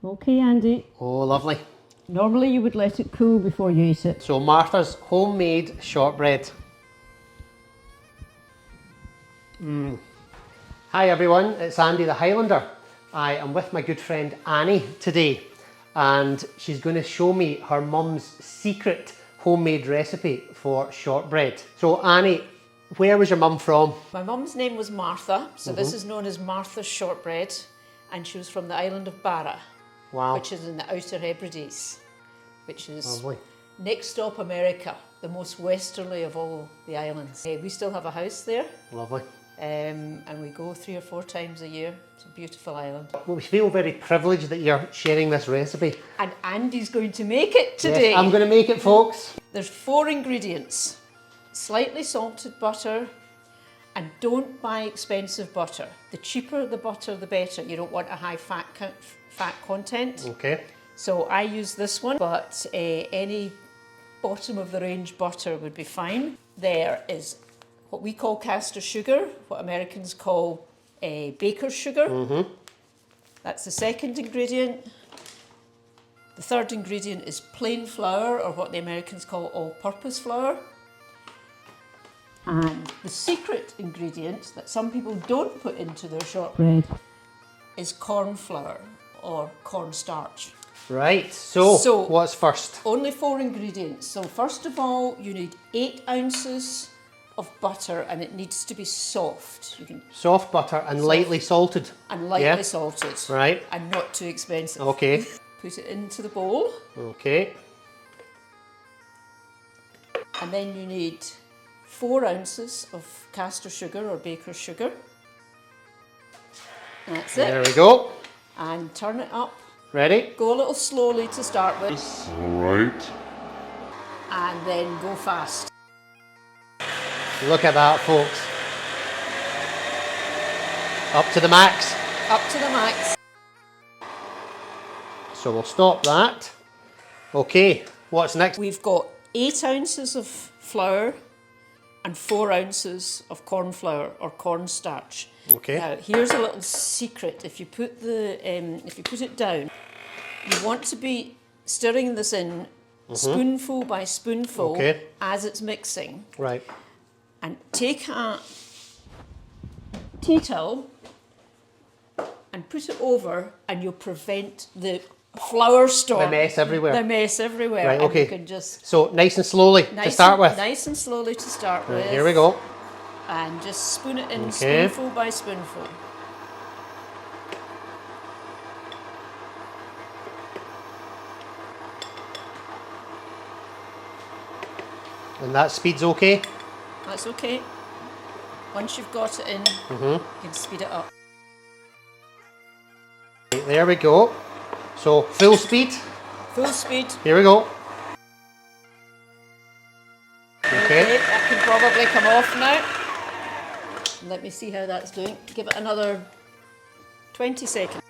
Okay, Andy. Oh, lovely. Normally you would let it cool before you eat it. So Martha's homemade shortbread. Hi everyone, it's Andy the Highlander. I am with my good friend Annie today, and she's going to show me her mum's secret homemade recipe for shortbread. So Annie, where was your mum from? My mum's name was Martha, so this is known as Martha's Shortbread, and she was from the island of Barra, Wow. which is in the Outer Hebrides, which is Lovely. next stop America, the most westerly of all the islands. We still have a house there, Lovely. and we go 3 or 4 times a year. It's a beautiful island. Well, we feel very privileged that you're sharing this recipe. And Andy's going to make it today. Yes, I'm going to make it, folks. There's 4 ingredients: slightly salted butter, and don't buy expensive butter. The cheaper the butter, the better. You don't want a high fat content. Okay. So I use this one, but any bottom of the range butter would be fine. There is what we call caster sugar, what Americans call baker's sugar. That's the second ingredient. The third ingredient is plain flour, or what the Americans call all-purpose flour. And the secret ingredient that some people don't put into their shortbread is corn flour or cornstarch. Right, so what's first? Only 4 ingredients. So first of all, you need 8 ounces of butter, and it needs to be soft. You can Soft butter and lightly salted. and lightly Yeah. salted. Right. And not too expensive. Okay. Put it into the bowl, Okay. and then you need 4 ounces of caster sugar or baker's sugar. That's it. There we go. And turn it up. Ready? Go a little slowly to start with, Alright. and then go fast. Look at that, folks. Up to the max. Up to the max. So we'll stop that. Okay, what's next? We've got 8 ounces of flour and 4 ounces of corn flour or cornstarch. Okay. Now, here's a little secret. If you put it down, you want to be stirring this in spoonful by spoonful Okay. as it's mixing. Right. And take a tea towel and put it over, and you'll prevent the flour storm. The mess everywhere. The mess everywhere. Right, And okay. you can just So nice and slowly to start with. Nice and slowly to start Right, with. here we go. And just spoon it in Okay. spoonful by spoonful. And that speed's okay. That's okay. Once you've got it in, you can speed it up. Right, there we go. So full speed. Full speed. Here we go. Okay. That can probably come off now. Let me see how that's doing. Give it another 20 seconds.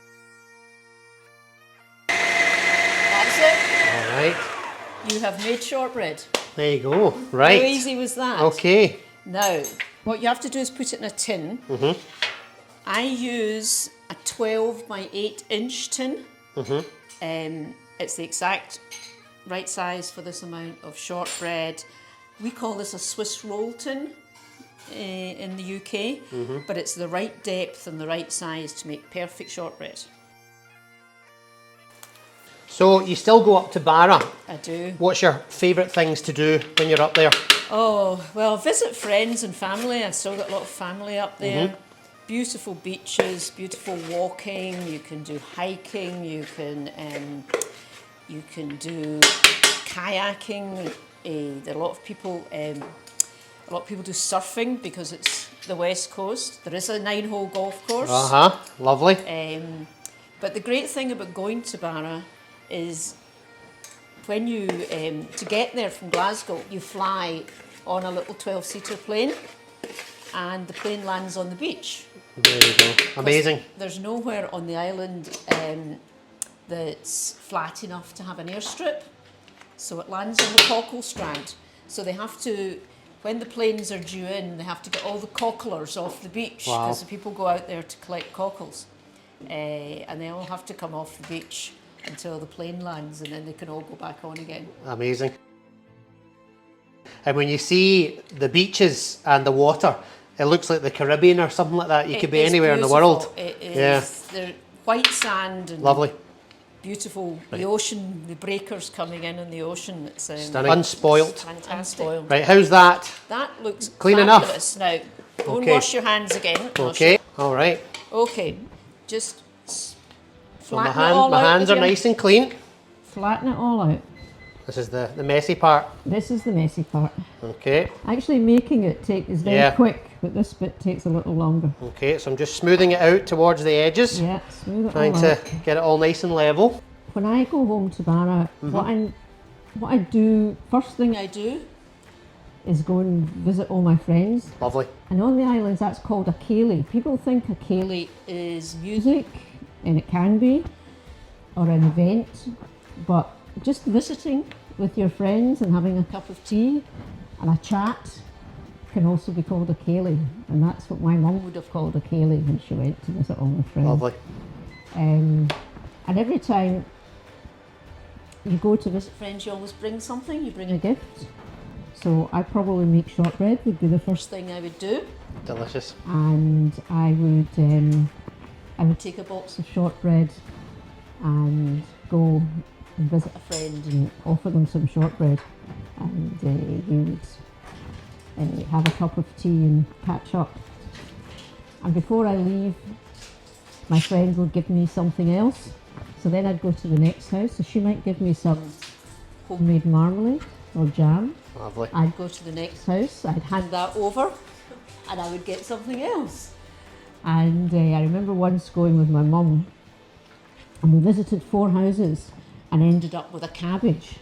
That's it. All right. You have made shortbread. There you go. Right. How easy was that? Okay. Now, what you have to do is put it in a tin. I use a 12 by 8 inch tin. It's the exact right size for this amount of shortbread. We call this a Swiss roll tin in the UK, but it's the right depth and the right size to make perfect shortbread. So you still go up to Barra. I do. What's your favourite things to do when you're up there? Oh, well, visit friends and family. I've still got a lot of family up there. Beautiful beaches, beautiful walking. You can do hiking. You can do kayaking. There are a lot of people. A lot of people do surfing because it's the west coast. There is a 9-hole golf course. Lovely. But the great thing about going to Barra is when you, to get there from Glasgow, you fly on a little 12-seater plane, and the plane lands on the beach. There you go. Amazing. There's nowhere on the island that's flat enough to have an airstrip, so it lands on the cockle strand. So they have to, when the planes are due in, they have to get all the cocklers off the beach, because the people go out there to collect cockles. And they all have to come off the beach until the plane lands, and then they can all go back on again. Amazing. And when you see the beaches and the water, it looks like the Caribbean or something like that. You could be It's anywhere in the beautiful. world. It is. Yeah. They're white sand and Lovely. beautiful. The ocean, the breakers coming in the ocean. It's Stunning. Unspoilt. fantastic. Right, how's that? That looks Clean enough. fabulous. Now, go and Okay. wash your hands again. Okay, all right. Okay, just So flatten it all my out hands with are your- nice and clean. Flatten it all out. This is the messy part. This is the messy part. Okay, Actually making it is very Yeah. quick, but this bit takes a little longer. okay, so I'm just smoothing it out towards the edges. Yeah, smooth it Trying all to out. get it all nice and level. When I go home to Barra, what I do, first thing I do is go and visit all my friends. Lovely. And on the islands, that's called a ceilidh. People think a ceilidh is music, and it can be, or an event, but just visiting with your friends and having a cup of tea and a chat can also be called a ceilidh. And that's what my mum would have called a ceilidh when she went to visit all her friends. Lovely. And every time you go to visit friends, you always bring something, you bring a gift. So I probably make shortbread, would be the first thing I would do. Delicious. And I would take a box of shortbread and go and visit a friend and offer them some shortbread. And we would have a cup of tea and catch up. And before I leave, my friend would give me something else. So then I'd go to the next house. So she might give me some homemade marmalade or jam. Lovely. I'd go to the next house, I'd hand that over, and I would get something else. And I remember once going with my mum, and we visited 4 houses and ended up with a cabbage.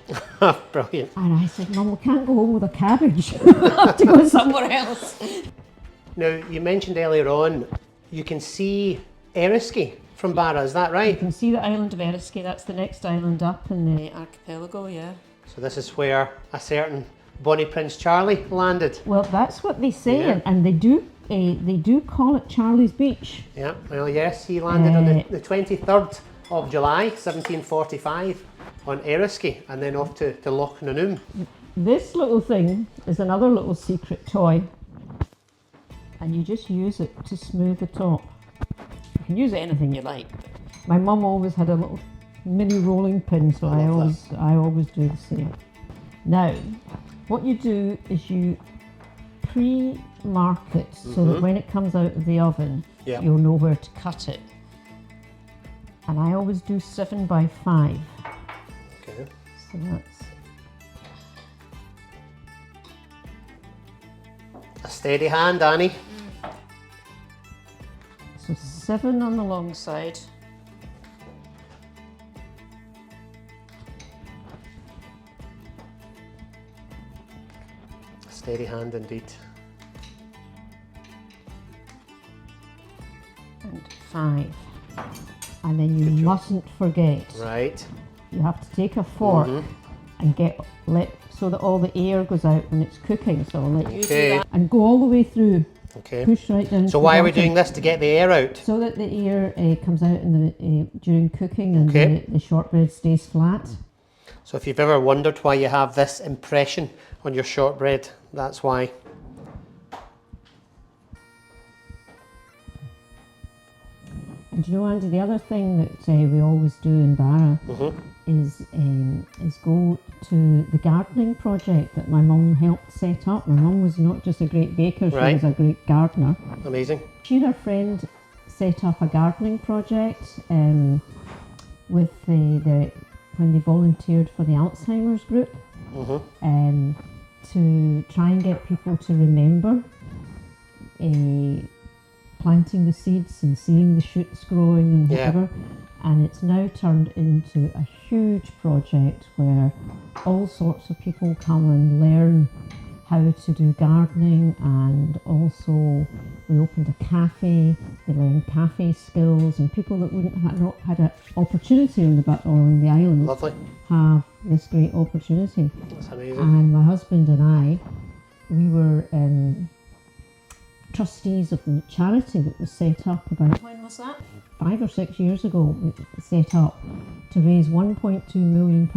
Brilliant. And I said, Mum, we can't go home with a cabbage. We'll have to go somewhere else. Now, you mentioned earlier on, you can see Eriskay from Barra, is that You right? can see the island of Eriskay, that's the next island up in the... The archipelago, yeah. So this is where a certain Bonnie Prince Charlie landed. Well, that's what they say, Yeah. and they do call it Charlie's Beach. Yeah, well, yes, he landed on the 23rd of July, 1745 on Eriskay and then off to Loch Nanoom. This little thing is another little secret toy, and you just use it to smooth the top. You can use anything you like. My mum always had a little mini rolling pin, so I love always do the same. Now, what you do is you pre-mark it so that when it comes out of the oven, Yeah. you'll know where to cut it. And I always do 7 by 5. Okay. So that's A steady hand, Annie. so 7 on the long Long side. A steady hand indeed. and 5. And then you mustn't forget, Right. you have to take a fork and let so that all the air goes out when it's cooking. So I'll let you Okay. and go all the way through. Okay. Push right down. So to why the are we bottom. doing this? To get the air out? So that the air comes out in the during cooking and Okay. the shortbread stays flat. So if you've ever wondered why you have this impression on your shortbread, that's why. And you know, Andy, the other thing that we always do in Barra is go to the gardening project that my mum helped set up. My mum was not just a great baker, she Right. was a great gardener. Amazing. She and her friend set up a gardening project with when they volunteered for the Alzheimer's group to try and get people to remember planting the seeds and seeing the shoots growing and Yeah. whatever. And it's now turned into a huge project where all sorts of people come and learn how to do gardening, and also we opened a cafe. They learn cafe skills, and people that wouldn't have not had an opportunity on the island Lovely. have this great opportunity. That's amazing. And my husband and I, we were trustees of the charity that was set up about When was that? 5 or 6 years ago. We set up, to raise £1.2 million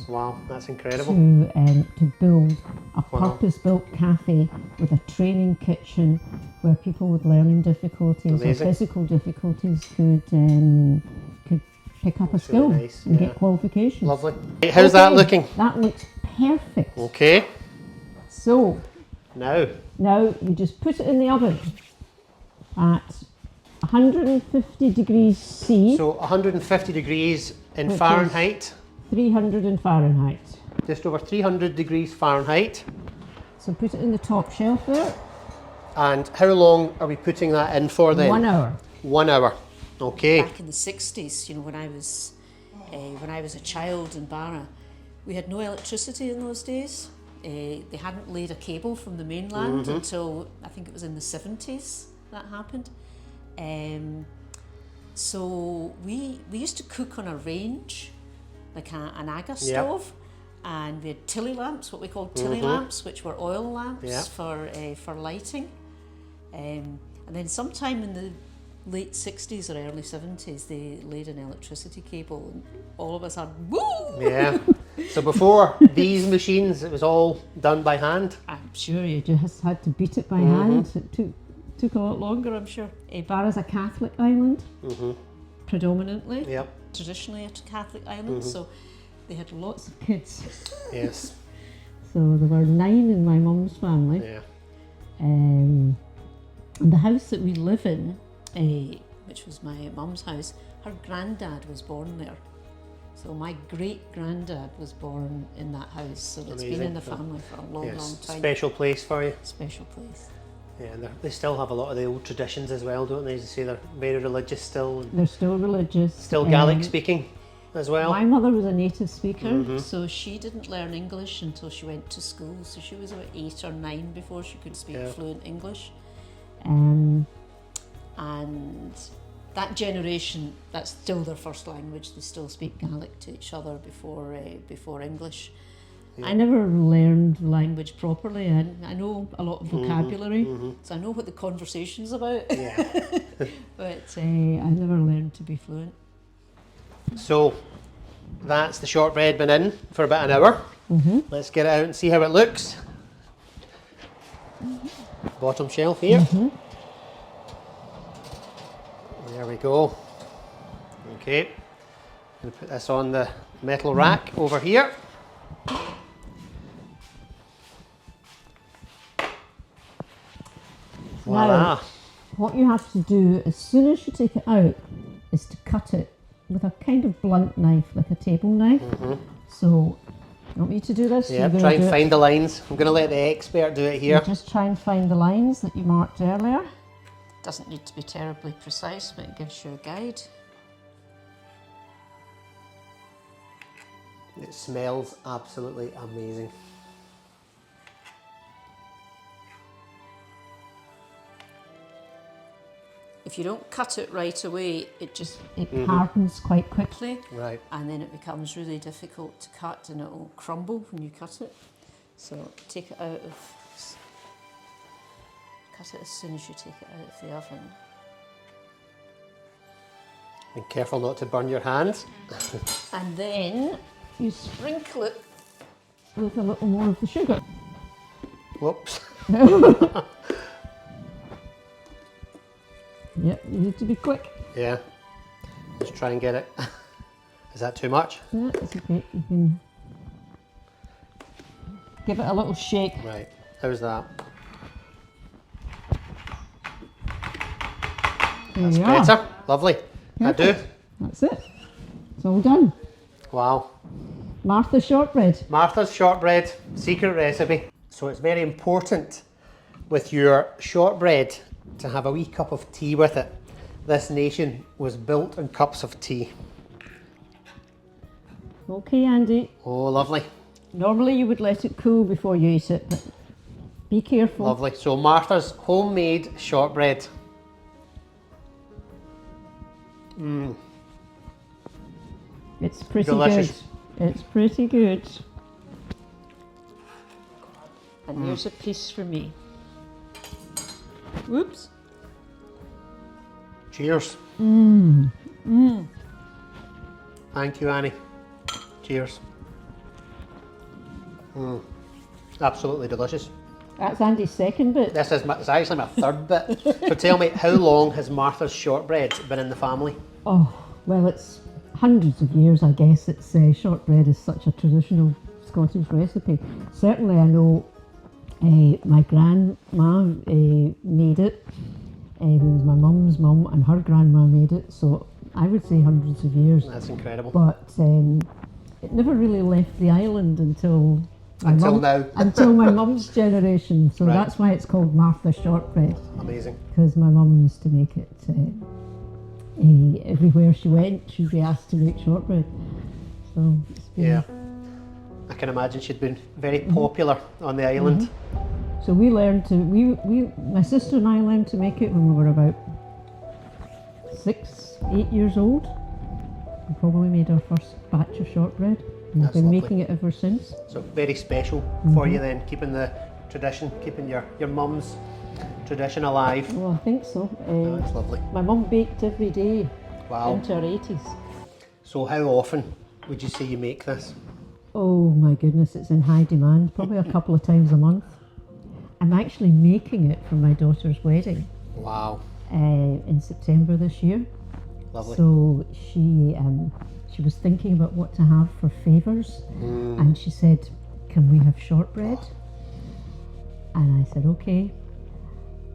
Wow, that's incredible. to build a Wow. purpose-built cafe with a training kitchen where people with learning difficulties Amazing. or physical difficulties could pick up a skill really nice, and yeah. get qualifications. Lovely. Right, how's that Okay, looking? That looks perfect. Okay, So now. now you just put it in the oven at 150 degrees C, So 150 degrees in Which is- Fahrenheit, 300 in Fahrenheit. just over 300 degrees Fahrenheit. So put it in the top shelf there. And how long are we putting that in for then? 1 hour. 1 hour. Okay. Back in the 60s, you know, when I was a child in Barra, we had no electricity in those days. They hadn't laid a cable from the mainland until I think it was in the 70s that happened. So we used to cook on a range, like an aga stove, and we had tilly lamps, what we called tilly lamps, which were oil lamps for lighting. And then sometime in the late 60s or early 70s, they laid an electricity cable, and all of us had woo! Yeah. So before these machines, it was all done by hand. I'm sure you just had to beat it by hand. It took a lot longer, I'm sure. Barra's a Catholic island, predominantly. Yep. Traditionally a Catholic island, so they had lots of kids. Yes. So there were 9 in my mum's family. Yeah. And the house that we live in, which was my mum's house, her granddad was born there. So my great-granddad was born in that house, so it's been in the family for a long, Yes. long time. Special place for you. Special place. Yeah, and they still have a lot of the old traditions as well, don't they? As you say, they're very religious still. And They're still religious. still Gaelic speaking as well. My mother was a native speaker. So she didn't learn English until she went to school, so she was about 8 or 9 before she could speak fluent English. Um, And that generation, that's still their first language. They still speak Gaelic to each other before English. I never learned language properly. I know a lot of vocabulary, so I know what the conversation's about, Yeah. but I never learned to be fluent. So that's the shortbread been in for about an hour. Let's get it out and see how it looks. Bottom shelf here. There we go. Okay. I'm going to put this on the metal rack over here. Voila. Now, what you have to do as soon as you take it out is to cut it with a kind of blunt knife, like a table knife. So, you want me to do this? Yeah, You're gonna try do and it. find the lines. I'm going to let the expert do it here. Just try and find the lines that you marked earlier. Doesn't need to be terribly precise, but it gives you a guide. It smells absolutely amazing. If you don't cut it right away, it Hardens quite quickly. quickly, Right. and then it becomes really difficult to cut, and it will crumble when you cut it. So take it out of. Cut it as soon as you take it out of the oven. Be careful not to burn your hands. And then You sprinkle it with a little more of the sugar. Whoops. Yep, you need to be quick. Yeah. Let's try and get it. Is that too much? Yeah, it's okay. You can give it a little shake. Right. How's that? There you are. Better. Lovely. I do. That's it. It's all done. Wow. Martha's shortbread. Martha's shortbread secret recipe. So it's very important with your shortbread to have a wee cup of tea with it. This nation was built on cups of tea. Okay, Andy. Oh, lovely. Normally you would let it cool before you eat it, but be careful. Lovely. So Martha's homemade shortbread. It's pretty Delicious. good. It's pretty good. and here's a piece for me. Whoops. Cheers. Thank you, Annie. Cheers. Absolutely delicious. That's Andy's second bit. This is it's actually my third bit. So tell me, how long has Martha's shortbread been in the family? Oh, well, it's hundreds of years, I guess. It's shortbread is such a traditional Scottish recipe. Certainly, I know my grandma made it. It was my mum's mum, and her grandma made it. So I would say hundreds of years. That's incredible. But it never really left the island until now. until my mum's generation. So Right. that's why it's called Martha's shortbread. Amazing. Because my mum used to make it everywhere she went. She'd be asked to make shortbread. So it's been, Yeah. I can imagine she'd been very popular on the island. So we learned to my sister and I learned to make it when we were about 6, 8 years old. We probably made our first batch of shortbread. And we've That's been lovely. making it ever since. So very special for you then, keeping the tradition, keeping your mum's tradition alive. Well, I think so. That's lovely. My mum baked every day Wow. into her 80s. So how often would you say you make this? Oh my goodness, it's in high demand, probably a couple of times a month. I'm actually making it for my daughter's wedding Wow. in September this year. Lovely. So she was thinking about what to have for favours, and she said, "Can we have shortbread?" And I said, "Okay."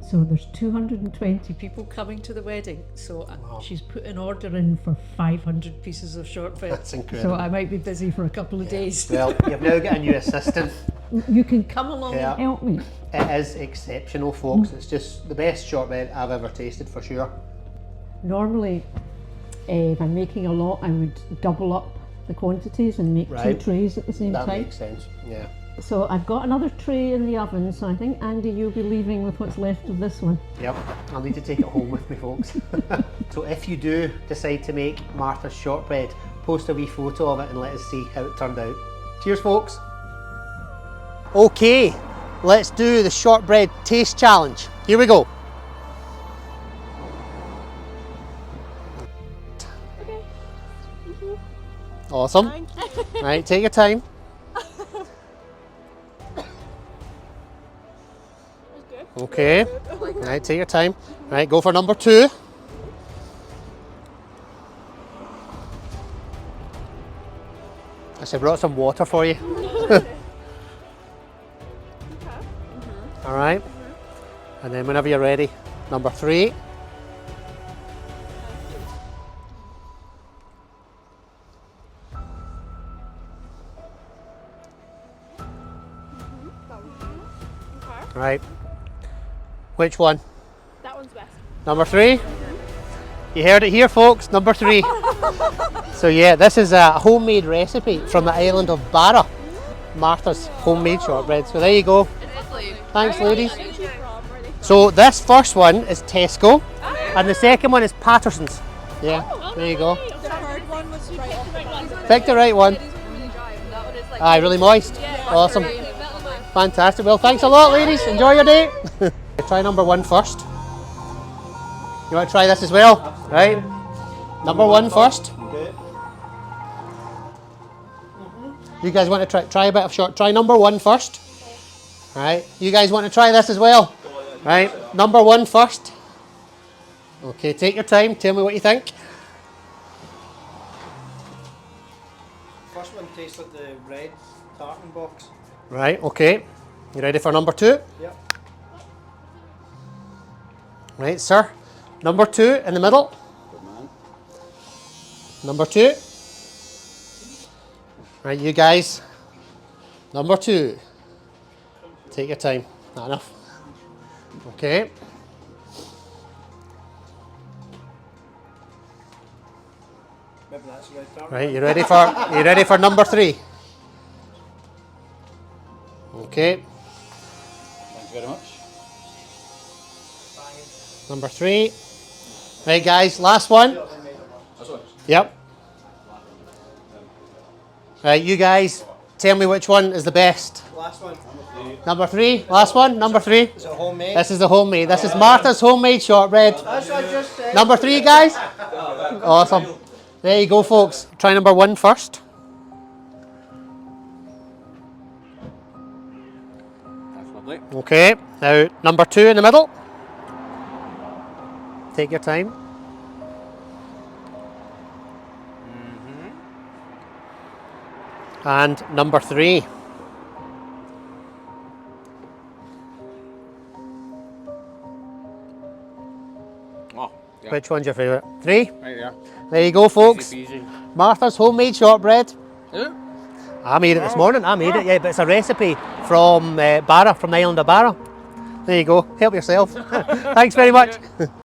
So there's 220 people coming to the wedding, so she's put an order in for 500 pieces of shortbread. That's incredible. So I might be busy for a couple of days. Well, you've now got a new assistant. You can come along Yeah. and help me. It is exceptional, folks. It's just the best shortbread I've ever tasted for sure. Normally, if I'm making a lot, I would double up the quantities and make Right. 2 trays at the same That time. makes sense. Yeah. So I've got another tray in the oven, so I think, Andy, you'll be leaving with what's left of this one. Yep. I'll need to take it home with me, folks. So if you do decide to make Martha's shortbread, post a wee photo of it and let us see how it turned out. Cheers, folks. Okay, let's do the shortbread taste challenge. Here we go. Awesome. Right, take your time. Okay. Right, take your time. Right, go for number 2. I brought some water for you. All right. And then whenever you're ready, number 3. Right. Which one? That one's best. Number 3? You heard it here, folks, number 3. So yeah, this is a homemade recipe from the island of Barra. Martha's homemade shortbread. So there you go. Thanks, ladies. So this first one is Tesco, and the second one is Patterson's. Yeah, there you go. The third one was right off. Pick the right one. Aye, really moist. Awesome. Fantastic. Well, thanks a lot, ladies. Enjoy your day. Try number 1 first. You want to try this as well? Right. Number 1 first. You guys want to try a bit of short? Try number 1 first. Right. You guys want to try this as well? Right. Number 1 first. Okay. Take your time. Tell me what you think. First one tastes like the red tartan box. Right. Okay. You ready for number 2? Yep. Right, sir. Number 2 in the middle. Good man. Number 2. Right, you guys. Number 2. Take your time. Not enough. Okay. Maybe that's the red tartan. Right, you ready for number 3? Okay. Thank you very much. Number 3. Right, guys, last one. Yep. Right, you guys, tell me which one is the best. Last one. Number 3, last one, number 3. Is it homemade? This is the homemade. This is Martha's homemade shortbread. That's what I just said. Number 3, guys. Awesome. There you go, folks. Try number 1 first. That's lovely. Okay, now number 2 in the middle. Take your time. And number 3. Oh, yeah. Which one's your favourite? 3? Right there. There you go, folks. Easy peasy. Martha's homemade shortbread. Yeah. I made it this morning. I made it, yeah, but it's a recipe from Barra, from the island of Barra. There you go. Help yourself. Thanks very much.